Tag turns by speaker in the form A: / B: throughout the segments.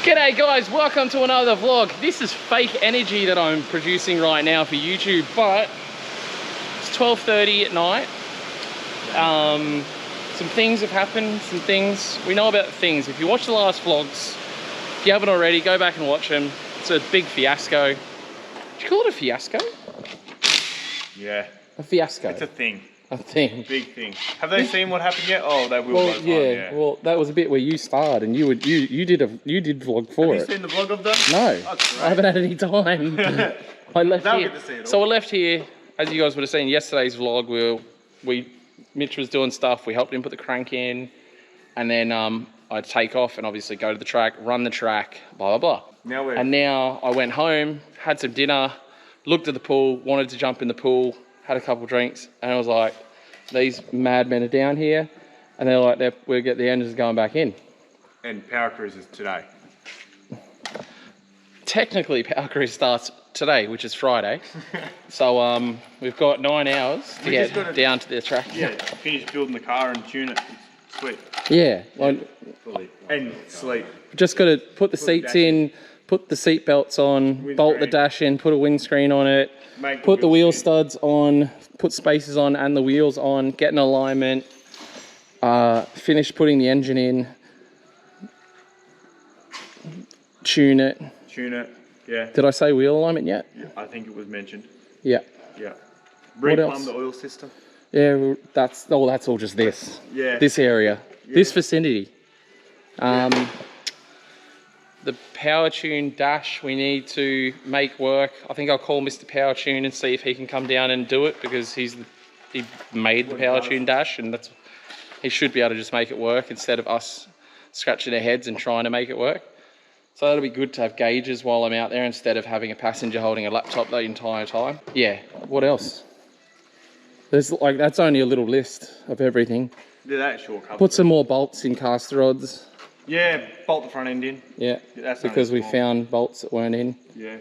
A: G'day guys, welcome to another vlog. This is fake energy that I'm producing right now for YouTube, but it's 12:30 at night. Some things have happened, some things, we know about things. If you watch the last vlogs, if you haven't already, go back and watch them. It's a big fiasco. Did you call it a fiasco?
B: Yeah.
A: A fiasco.
B: It's a thing.
A: A thing.
B: Big thing. Have they seen what happened yet? Oh, they will.
A: Well, yeah. Well, that was a bit where you starred, and you did vlog for it.
B: Have you seen the vlog I've done?
A: No, I haven't had any time. I left
B: They'll
A: here.
B: get to see it all.
A: So I left here, as you guys would have seen yesterday's vlog. Mitch was doing stuff. We helped him put the crank in, and then I'd take off and obviously go to the track, run the track, blah blah blah. Now I went home, had some dinner, looked at the pool, wanted to jump in the pool, had a couple drinks, and I was like, these madmen are down here, and they're like, we'll get the engines going back in.
B: And Power Cruise is today.
A: Technically, Power Cruise starts today, which is Friday. So we've got 9 hours to get down to the track.
B: Yeah, finish building the car and tune it. It's sweet.
A: Yeah. Well,
B: and sleep.
A: just got to put the seats in, put the seat belts on, bolt the dash in, put a windscreen on it, put the wheel studs on, put spacers on and the wheels on, get an alignment, finish putting the engine in, tune it.
B: Tune it, yeah.
A: Did I say wheel alignment yet?
B: Yeah, I think it was mentioned.
A: Yeah.
B: Yeah.
A: What else?
B: Replumb the oil system.
A: Yeah, that's all just this.
B: Yeah.
A: This area, this vicinity. The power tune dash we need to make work. I think I'll call Mr. Power Tune and see if he can come down and do it, because he made the power tune dash, and he should be able to just make it work instead of us scratching our heads and trying to make it work. So that'll be good to have gauges while I'm out there instead of having a passenger holding a laptop the entire time. Yeah, what else? That's only a little list of everything.
B: Do that short cover.
A: Put some more bolts in caster rods.
B: Yeah, bolt the front end in.
A: Yeah,
B: that's
A: because we found bolts that weren't in.
B: Yeah.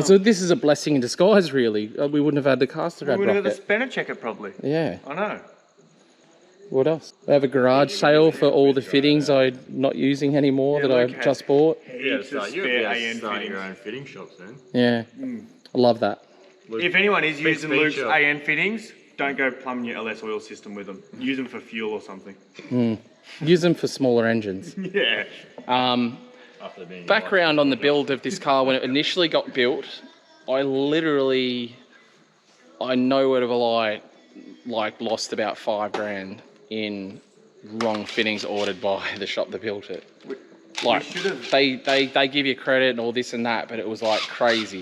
A: So this is a blessing in disguise, really. We wouldn't have had the caster rod
B: We would have
A: rocket.
B: had the spanner checker probably.
A: Yeah.
B: I know.
A: What else? I have a garage sale for all the fittings I'm not using anymore that I just bought.
C: Yeah, so you'll be able to
B: AN
C: start
B: fittings.
C: your own fitting shops then.
A: Yeah, I love that.
B: If anyone is using
C: speed
B: Luke's
C: shop.
B: AN fittings, don't go plumbing your LS oil system with them. Use them for fuel or something.
A: Use them for smaller engines.
B: Yeah.
C: After being
A: Background on the build of this car. When it initially got built, I know word of a lie, lost about $5 grand in wrong fittings ordered by the shop that built it. They give you credit and all this and that, but it was crazy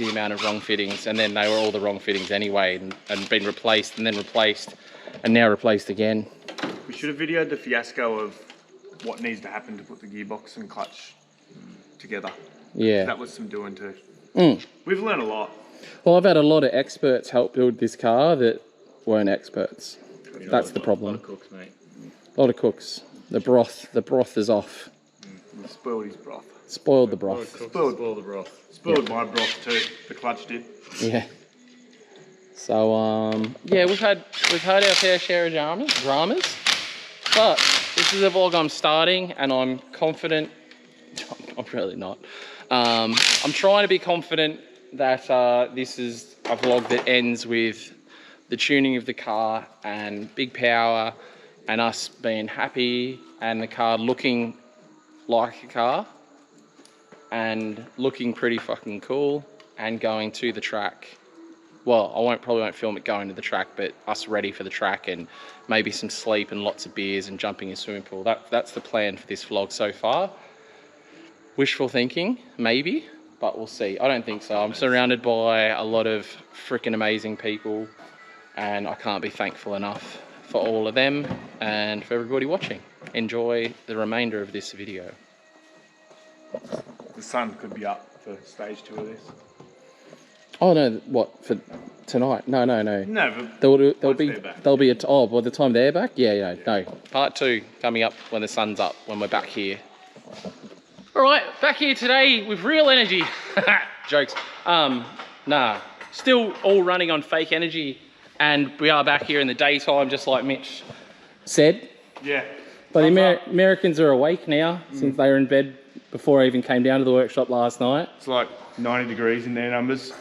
A: amount of wrong fittings, and then they were all the wrong fittings anyway, and been replaced and then replaced and now replaced again.
B: We should have videoed the fiasco of what needs to happen to put the gearbox and clutch together.
A: Yeah.
B: That was some doing too. We've learned a lot.
A: Well, I've had a lot of experts help build this car that weren't experts. That's the problem.
C: A lot of cooks, mate.
A: A lot of cooks. The broth is off.
B: We spoiled his broth.
A: Spoiled the broth.
C: Spoil the broth.
B: Spoiled my broth too. The clutch did.
A: Yeah. So yeah, we've had our fair share of dramas, but this is a vlog I'm starting, and I'm confident. I'm really not. I'm trying to be confident that this is a vlog that ends with the tuning of the car and big power and us being happy and the car looking like a car and looking pretty fucking cool and going to the track. Well, I probably won't film it going to the track, but us ready for the track and maybe some sleep and lots of beers and jumping in a swimming pool. That's the plan for this vlog so far. Wishful thinking, maybe, but we'll see. I don't think so. I'm surrounded by a lot of freaking amazing people, and I can't be thankful enough for all of them and for everybody watching. Enjoy the remainder of this video.
B: The sun could be up for stage 2 of this.
A: Oh no, what, for tonight? No.
B: No, but
A: There'll be by the time they're back? Yeah, no. Part 2 coming up when the sun's up, when we're back here. All right, back here today with real energy. Jokes. Nah, still all running on fake energy, and we are back here in the daytime, just like Mitch said.
B: Yeah.
A: But the Americans are awake now since they were in bed before I even came down to the workshop last night.
B: It's like 90 degrees in their numbers.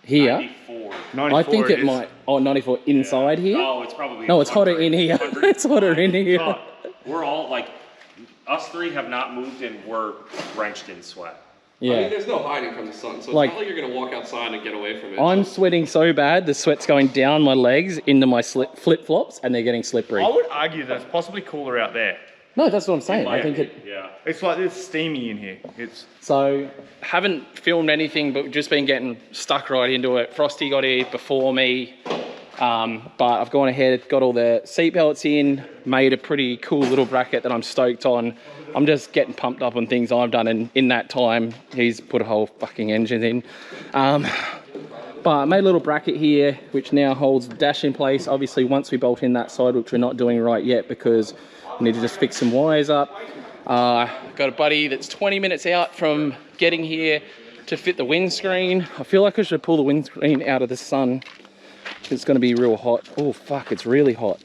A: Here?
C: 94.
B: 94
A: I think it
B: is.
A: might... Oh, 94 inside here?
D: Oh, it's probably.
A: No, it's hotter in here. It's hotter in here.
D: But we're all like, us three have not moved and we're drenched in sweat.
A: Yeah.
E: I mean, there's no hiding from the sun, so it's
A: Like-
E: not like you're gonna walk outside and get away from it.
A: I'm sweating so bad, the sweat's going down my legs into my flip-flops, and they're getting slippery.
B: I would argue that it's possibly cooler out there.
A: No, that's what I'm saying. I think it...
D: Yeah.
B: It's like it's steamy in here. It's
A: So, haven't filmed anything, but just been getting stuck right into it. Frosty got here before me, but I've gone ahead, got all the seat belts in, made a pretty cool little bracket that I'm stoked on. I'm just getting pumped up on things I've done, and in that time, he's put a whole fucking engine in. But I made a little bracket here, which now holds the dash in place. Obviously, once we bolt in that side, which we're not doing right yet because we need to just fix some wires up. Got a buddy that's 20 minutes out from getting here to fit the windscreen. I feel like I should pull the windscreen out of the sun. It's going to be real hot. Oh, fuck, it's really hot.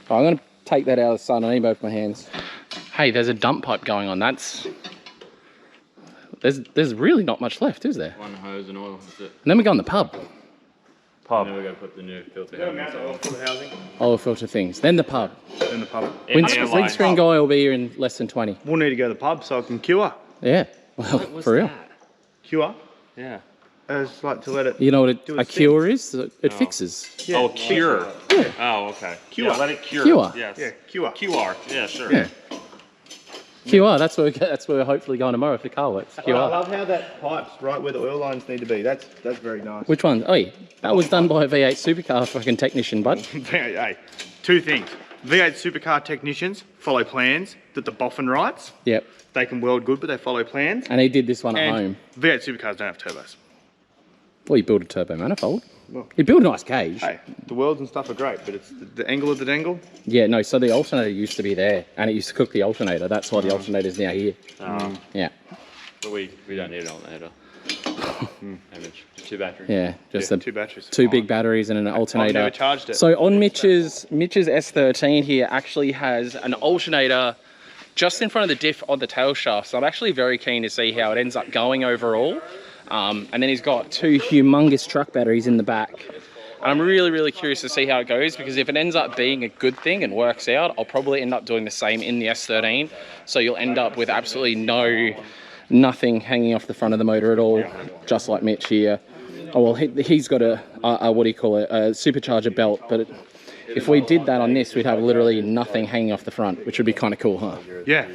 A: Right, I'm going to take that out of the sun. I need both my hands. Hey, there's a dump pipe going on. There's really not much left, is there?
C: One hose and oil, that's it.
A: And then we go in the pub.
C: And then we gotta put the new filter housing.
A: Oh, filter things. Then the pub.
B: in the pub.
A: Windscreen guy will be here in less than 20.
B: We'll need to go to the pub so I can cure.
A: Yeah, well, for real.
B: Cure?
C: Yeah.
B: It's like to let it.
A: You know what
B: Do
A: a
B: its
A: cure is? It fixes.
B: Yeah,
D: Oh, cure.
A: Yeah.
D: Oh, okay.
B: Cure.
D: Yeah, let it cure.
A: Cure.
D: Yes.
B: Yeah, cure.
D: QR. Yeah, sure.
B: Yeah.
A: QR, that's where we're hopefully going tomorrow if the car works.
B: I
A: QR.
B: love how that pipe's right where the oil lines need to be. That's very nice.
A: Which one? Oh, yeah. That was done by a V8 supercar fucking technician, bud.
B: Hey, two things. V8 supercar technicians follow plans that the boffin writes.
A: Yep.
B: They can weld good, but they follow plans.
A: And he did this one at
B: And
A: home.
B: V8 supercars don't have turbos.
A: Well, he built a turbo manifold.
B: Well.
A: He built a nice cage.
B: Hey, the welds and stuff are great, but it's the angle of the dangle.
A: Yeah, no, so the alternator used to be there, and it used to cook the alternator. That's why the alternator's now here. Yeah.
C: But we don't need it on the header. Image. Just 2 batteries.
A: Yeah, just
B: Yeah,
A: the
B: 2 batteries.
A: two
B: Fine.
A: big batteries and an alternator.
B: never charged it.
A: So on Mitch's S13 here actually has an alternator just in front of the diff on the tail shaft. So I'm actually very keen to see how it ends up going overall. And then he's got 2 humongous truck batteries in the back. And I'm really, really curious to see how it goes, because if it ends up being a good thing and works out, I'll probably end up doing the same in the S13. So you'll end up with absolutely nothing hanging off the front of the motor at all, just like Mitch here. Oh, well, he's got a what do you call it, a supercharger belt, but if we did that on this, we'd have literally nothing hanging off the front, which would be kind of cool, huh?
B: Yeah.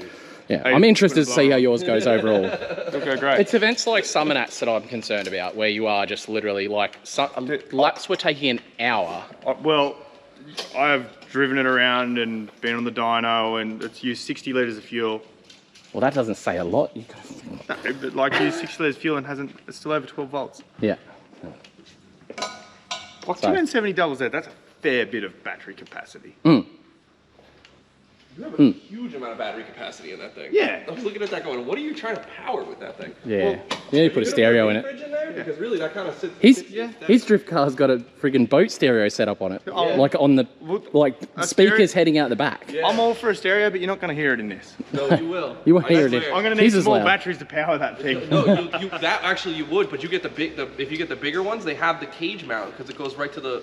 A: Yeah, I'm interested to see how yours goes overall.
B: It'll go great.
A: It's events like Summernats that I'm concerned about, where you are just literally like, laps were taking an hour.
B: Well, I have driven it around and been on the dyno, and it's used 60 litres of fuel.
A: Well, that doesn't say a lot.
B: No, but like used 60 litres of fuel and it's still over 12 volts.
A: Yeah.
B: Like
A: So-
B: 270 doubles there, that's a fair bit of battery capacity.
E: You have a huge amount of battery capacity in that thing.
B: Yeah.
E: I was looking at that going, what are you trying to power with that thing?
A: Yeah. You need to put a stereo in it.
E: Fridge in there? Because really, that kind of sits.
A: His drift car's got a friggin' boat stereo set up on it.
B: Oh.
A: Like on the, like
B: A
A: speakers
B: stereo-
A: heading out the back.
E: Yeah.
B: I'm all for a stereo, but you're not going to hear it in this.
E: No, you will.
A: You won't
E: I
A: hear it.
E: swear.
B: I'm going to need
A: His
B: some
A: is
B: more
A: loud.
B: batteries to power that thing.
E: No, that actually you would, but you get if you get the bigger ones, they have the cage mount because it goes right to the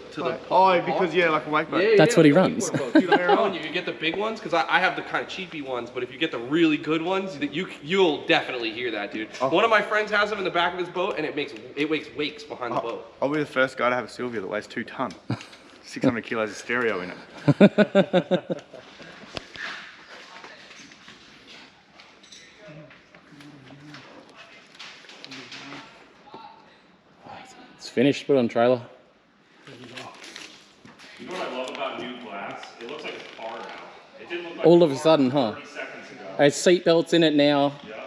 B: Oh, because yeah, like a wake boat.
A: That's what he runs.
E: Dude, I'm telling you, you get the big ones because I have the kind of cheapy ones, but if you get the really good ones, you'll definitely hear that, dude. One of my friends has them in the back of his boat, and it makes wakes behind the boat.
B: I'll be the first guy to have a Sylvia that weighs 2 ton. 600 kilos of stereo in it.
A: It's finished, put it on trailer.
D: You know what I love about new glass? It looks like it's hard out. It didn't look like
A: All
D: it
A: of a
D: was
A: sudden,
D: hard
A: huh?
D: 30 seconds ago.
A: There's seat belts in it now
D: Yeah.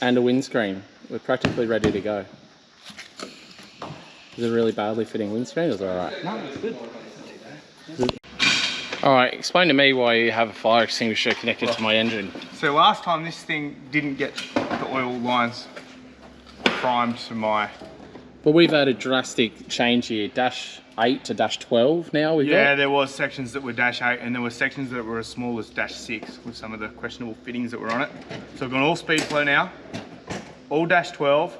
A: and a windscreen. We're practically ready to go. Is it a really badly fitting windscreen or is it alright?
E: No, it's good.
A: Alright, explain to me why you have a fire extinguisher connected to my engine.
B: So last time this thing didn't get the oil lines primed to my
A: But we've had a drastic change here, dash 8 to dash 12 now. We've
B: Yeah,
A: got.
B: there was sections that were dash 8 and there were sections that were as small as dash 6 with some of the questionable fittings that were on it. So we've gone all speed flow now, all dash 12,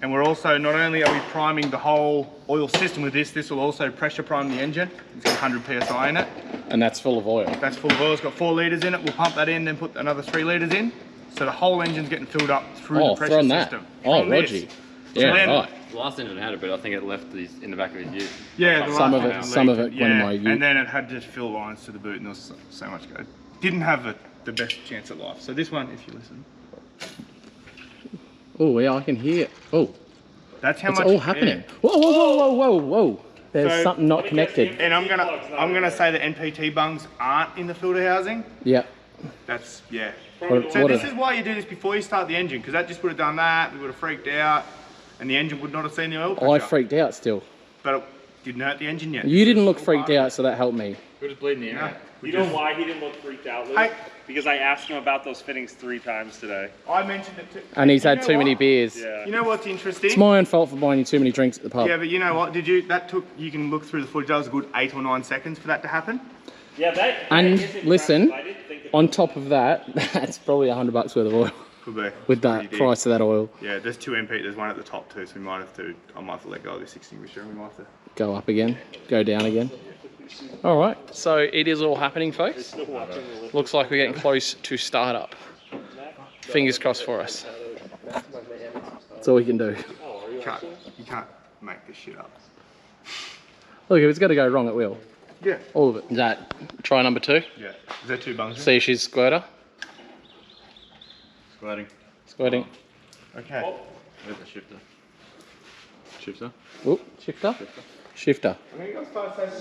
B: and we're also, not only are we priming the whole oil system with this, this will also pressure prime the engine. It's got 100 PSI in it.
A: And that's full of oil.
B: That's full of oil, it's got 4 litres in it. We'll pump that in, then put another 3 litres in. So the whole engine's getting filled up through the pressure
A: from that.
B: system.
A: Oh,
B: From this.
A: Rogie.
B: So
A: Yeah,
B: then-
A: right.
C: The last engine had it, but I think it left these in the back of his ute.
B: Yeah, the
A: Some
B: last
A: of
B: one
A: it-
B: leaked.
A: some of it went in
B: yeah,
A: my ute.
B: and then it had to fill lines to the boot, and there was so much go. Didn't have the best chance at life. So this one, if you listen,
A: Oh, yeah, I can hear. Oh,
B: that's how
A: it's
B: much.
A: all happening. Whoa, whoa, whoa, whoa, whoa, whoa. There's
B: So-
A: something not connected.
B: And I'm gonna say the NPT bungs aren't in the filter housing.
A: Yeah.
B: That's yeah.
A: What,
B: So
A: what
B: this
A: a-
B: is why you do this before you start the engine, because that just would have done that. We would have freaked out, and the engine would not have seen the oil pressure.
A: I freaked out still.
B: But it didn't hurt the engine yet.
A: You didn't look freaked out, so that helped me.
C: We're just bleeding the air
B: No,
C: out.
B: we
D: You know
B: just-
D: why he didn't look freaked out, Luke?
B: Hey.
D: Because I asked him about those fittings 3 times today.
B: I mentioned it too.
A: And he's
B: You
A: had
B: know
A: too many
B: what?
A: beers.
D: Yeah.
B: You know what's interesting?
A: It's my own fault for buying you too many drinks at the pub.
B: Yeah, but you know what? You can look through the footage. That was a good 8 or 9 seconds for that to happen.
D: Yeah, that
A: And
D: is impressive.
A: listen,
D: I didn't think
A: on top of that, that's probably $100 worth of oil
B: Could be.
A: with
B: Pretty
A: that
B: deep.
A: price of that oil.
B: Yeah, there's 2 MP. There's one at the top too, so we might have to. I might have to let go of this extinguisher. And we might have to.
A: Go up again, go down again. All right, so it is all happening, folks. Looks like we're getting close to startup. Fingers crossed for us. That's all we can do.
B: You can't make this shit up.
A: Look, if it's got to go wrong, it will.
B: Yeah.
A: All of it. Is that try number 2?
B: Yeah. Is there 2 bungs?
A: See if she's squirter.
C: Squirting.
A: Squirting.
B: Okay.
C: Where's the shifter? Shifter?
A: Oop, shifter. Shifter.
B: I'm gonna go start saying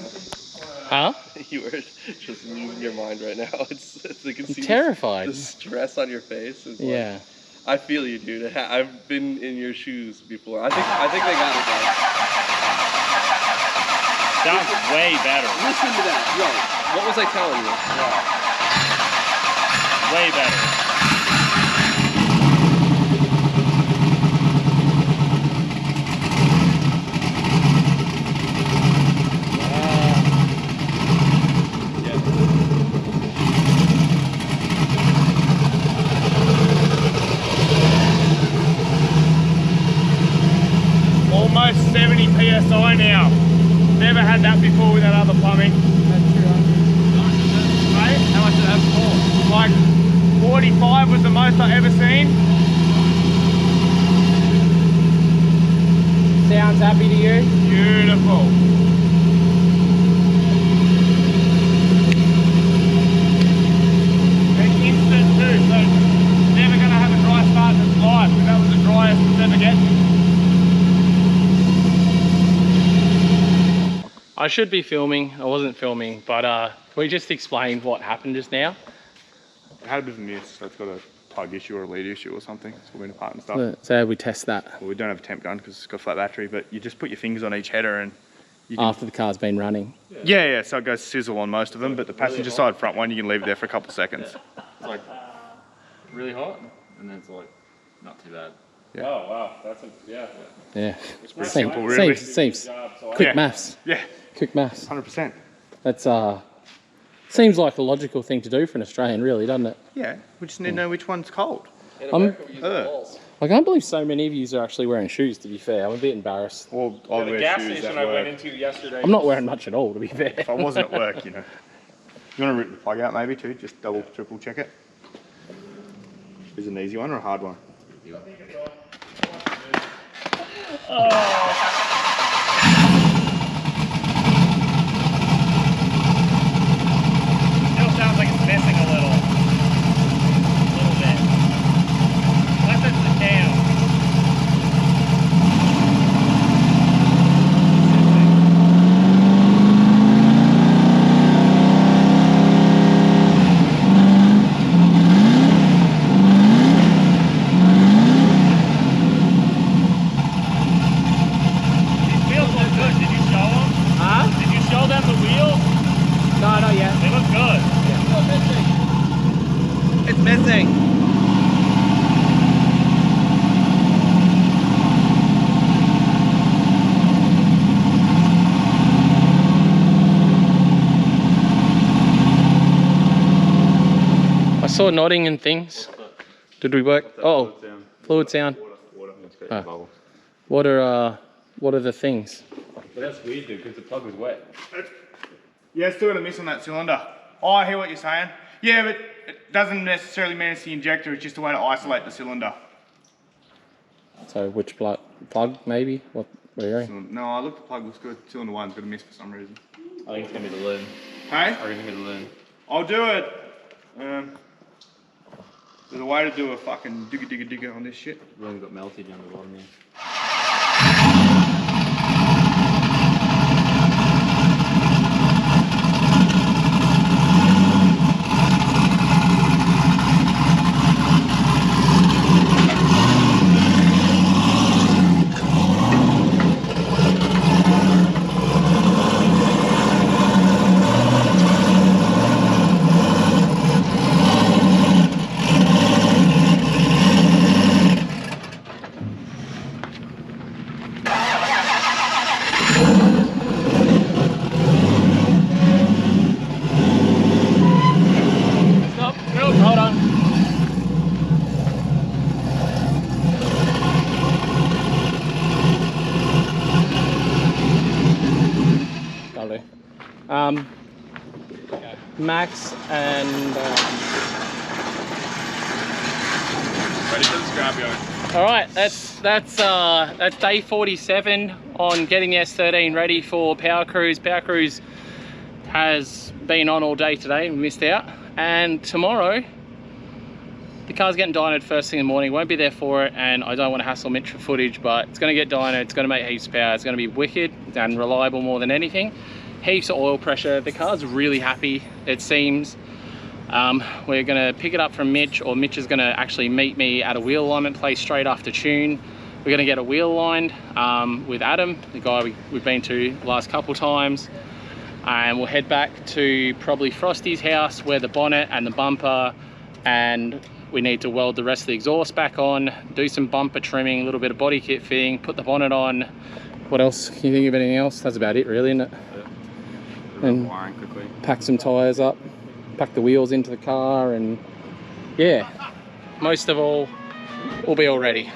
A: Huh?
E: You were just losing your mind right now. It's like,
A: I'm terrified.
E: the stress on your face is like,
A: Yeah.
E: I feel you, dude. I've been in your shoes before. I think they got it done.
D: sounds way better.
E: Listen to that, yo. What was I telling you?
D: Way better.
B: almost 70 PSI now. Never had that before with that other plumbing. Right? How much did it have before? Like 45 was the most I ever seen.
A: Sounds happy to you?
B: Beautiful. And instant too, so never gonna have a dry start in its life, because that was the driest it's ever getting.
A: I should be filming. I wasn't filming, but can we just explain what happened just now?
B: It had a bit of a miss, so it's got a plug issue or a lead issue or something. It's falling apart and stuff.
A: So how do we test that
B: Well, we don't have a temp gun because it's got a flat battery, but you just put your fingers on each header and you can...
A: after the car's been running?
B: Yeah, so it goes sizzle on most of them, but the passenger side front one, you can leave it there for a couple of seconds.
C: It's like really hot, and then it's like not too bad.
B: Yeah.
D: Oh wow, that's
A: Yeah.
B: It's pretty simple, really.
A: Seems
D: job. So
A: quick
B: Yeah.
A: maths.
B: Yeah,
A: Quick maths.
B: 100%.
A: That's seems like a logical thing to do for an Australian, really, doesn't it?
B: Yeah, we just need to know which one's cold.
E: In
A: I'm-
E: America, we use the balls.
A: I can't believe so many of you are actually wearing shoes, to be fair. I'm a bit embarrassed.
B: Or I
D: the
B: wear
D: gas
B: shoes
D: station
B: at
D: I
B: work.
D: went into yesterday.
A: I'm not wearing much at all, to be fair.
B: If I wasn't at work, you know. You want to rip the plug out maybe too? Just double, triple check it. Is it an easy one or a hard one?
D: Still sounds like it's missing a little. A little bit. Unless it's the cam.
A: saw nodding and things. Did we work? Oh, fluid sound.
C: Bubble.
A: What are the things?
C: But that's weird, dude, because the plug was wet.
B: Yeah, it's still got a miss on that cylinder. Oh, I hear what you're saying. Yeah, but it doesn't necessarily mean it's the injector, it's just a way to isolate the cylinder.
A: So which plug maybe? What are you hearing?
B: No, I look, the plug looks good. Cylinder 1's got a miss for some reason.
C: I think it's going to be the loom.
B: Hey?
C: I reckon it's going to be the loom.
B: I'll do it. There's a way to do a fucking digger on this shit.
C: The loom got melted down the bottom there.
A: Hold on. That'll do. Max and
B: Ready for the scrap yard.
A: all right, that's day 47 on getting the S13 ready for Power Cruise. Power Cruise has been on all day today, we missed out, and tomorrow the car's getting dynoed first thing in the morning. Won't be there for it, and I don't want to hassle Mitch for footage, but it's going to get dynoed, it's going to make heaps of power, it's going to be wicked and reliable more than anything. Heaps of oil pressure. The car's really happy, it seems. We're going to pick it up from Mitch, or Mitch is going to actually meet me at a wheel alignment place straight after tune. We're going to get a wheel aligned with Adam, the guy we've been to the last couple times, and we'll head back to probably Frosty's house where the bonnet and the bumper, and we need to weld the rest of the exhaust back on, do some bumper trimming, a little bit of body kit fitting, put the bonnet on. What else? Can you think of anything else? That's about it really, isn't it? And pack some tyres up, pack the wheels into the car, and yeah, most of all, we'll be all ready.